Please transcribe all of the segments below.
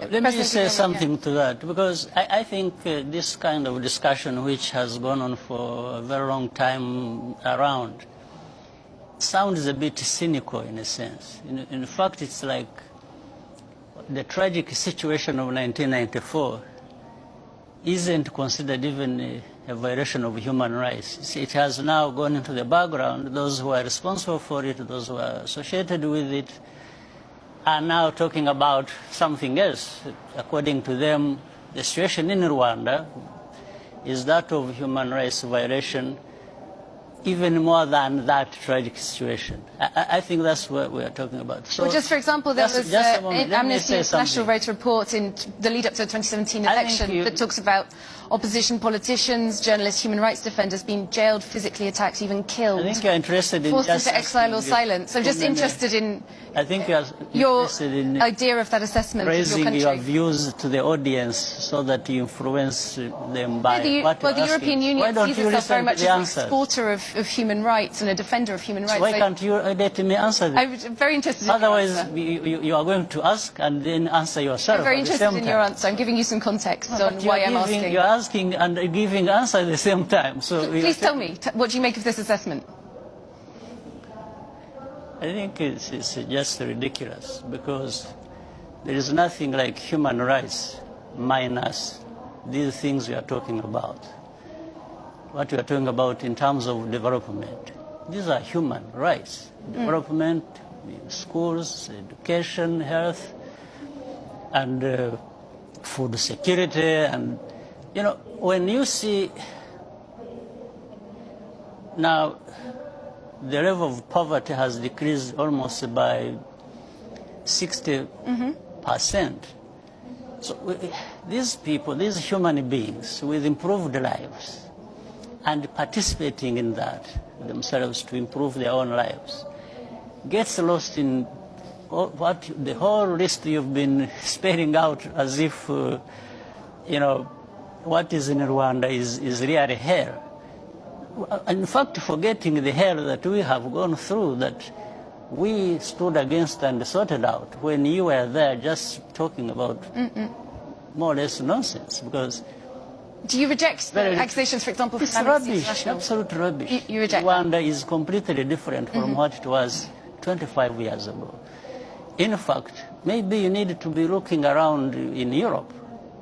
Let me say something to that, because I think this kind of discussion, which has gone on for a very long time around, sounds a bit cynical in a sense. In fact, it's like the tragic situation of 1994 isn't considered even a violation of human rights. It has now gone into the background. Those who are responsible for it, those who are associated with it, are now talking about something else. According to them, the situation in Rwanda is that of human rights violation, even more than that tragic situation. I think that's what we are talking about. So, well, just for example, there was Amnesty International wrote a report in the lead up to the 2017 election that talks about opposition politicians, journalists, human rights defenders being jailed, physically attacked, even killed. I think you're interested in forced into exile or silence. So I'm just interested in your idea of that assessment of your country. Raising your views to the audience so that you influence them by what the European Union sees itself very much as an exporter of human rights and a defender of human rights. So why can't you let me answer this? I'm very interested in Otherwise, your answer. you are going to ask and then answer yourself. I'm very interested in your answer. I'm giving you some context on why I'm asking. You're asking and giving answer at the same time. So please tell me, what do you make of this assessment? I think it's just ridiculous, because there is nothing like human rights minus these things we are talking about. What we are talking about in terms of development. These are human rights. Development, schools, education, health, and food security. And, you know, when you see now the level of poverty has decreased almost by 60%. So these people, these human beings with improved lives, and participating in that themselves to improve their own lives, gets lost in what the whole list you've been spelling out as if, you know, what is in Rwanda is really hell. In fact, forgetting the hell that we have gone through, that we stood against and sorted out when you were there just talking about more or less nonsense. Because do you reject the accusations, for example, from Amnesty International? Absolute rubbish. You reject Rwanda is completely different from what it was 25 years ago. In fact, maybe you need to be looking around in Europe.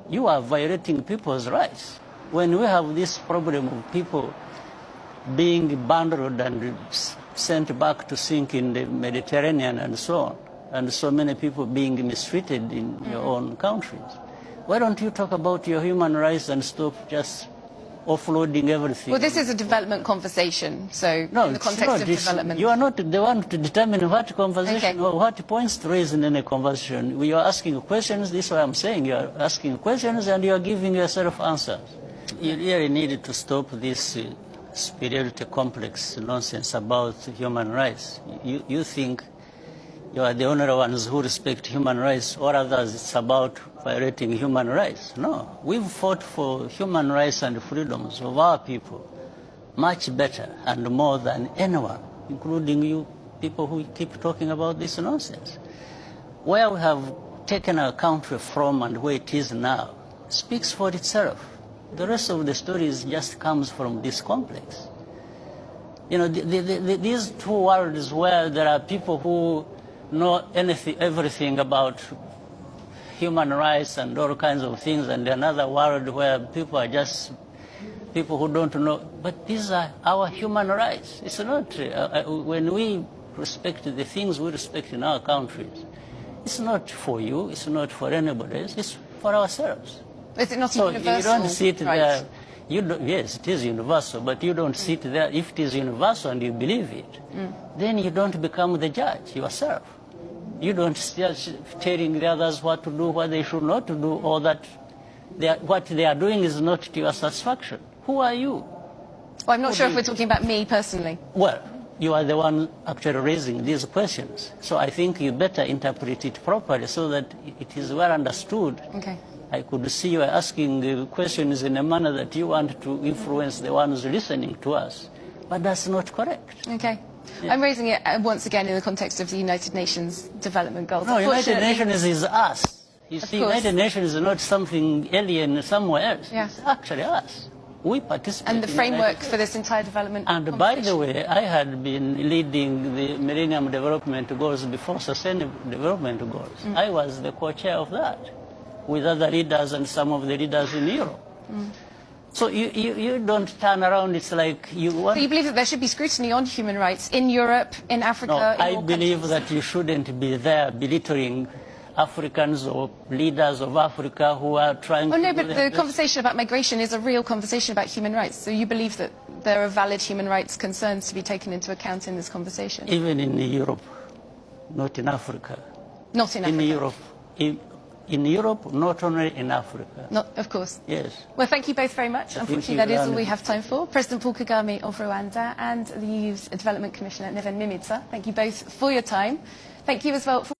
You are violating people's rights. When we have this problem of people being bundled and sent back to sink in the Mediterranean and so on, and so many people being mistreated in your own countries, why don't you talk about your human rights and stop just offloading everything? Well, this is a development conversation, so no, in the context of development. You are not the one to determine what conversation or what points to raise in any conversation. We are asking questions. This is what I'm saying. You are asking questions and you are giving yourself answers. You really need to stop this superiority complex nonsense about human rights. You think you are the only ones who respect human rights, or others it's about violating human rights. No, we've fought for human rights and freedoms of our people much better and more than anyone, including you people who keep talking about this nonsense. Where we have taken our country from and where it is now speaks for itself. The rest of the stories just comes from this complex. You know, these two worlds where there are people who know everything about human rights and all kinds of things, and another world where people are just people who don't know. But these are our human rights. It's not, when we respect the things we respect in our countries, it's not for you, it's not for anybody else, it's for ourselves. Is it not so universal? You don't sit there. Yes, it is universal, but you don't sit there. If it is universal and you believe it, then you don't become the judge yourself. You don't start telling the others what to do, what they should not to do, or that what they are doing is not to your satisfaction. Who are you? Well, I'm not sure if we're talking about me personally. Well, you are the one actually raising these questions. So I think you better interpret it properly so that it is well understood. Okay. I could see you asking questions in a manner that you want to influence the ones listening to us. But that's not correct. Okay. Yeah. I'm raising it once again in the context of the United Nations Development Goals. No, United Nations is us. You see, United Nations is not something alien somewhere else. Yeah. It's actually us. We participate. And the framework for this entire development. And by the way, I had been leading the Millennium Development Goals before Sustainable Development Goals. I was the co-chair of that with other leaders and some of the leaders in Europe. So you don't turn around, it's like you want... So you believe that there should be scrutiny on human rights in Europe, in Africa, No, in I believe that you shouldn't be there belittling Africans or leaders of Africa who are trying to... Oh no, but the conversation about migration is a real conversation about human rights. So you believe that there are valid human rights concerns to be taken into account in this conversation? Even in Europe, not in Africa. Not in Africa? In Europe. In Europe, not only in Africa. Not, of course. Yes. Well, thank you both very much. Unfortunately, that is all we have time for. President Paul Kagame of Rwanda and the EU's Development Commissioner, Neven Mimica. Thank you both for your time. Thank you as well for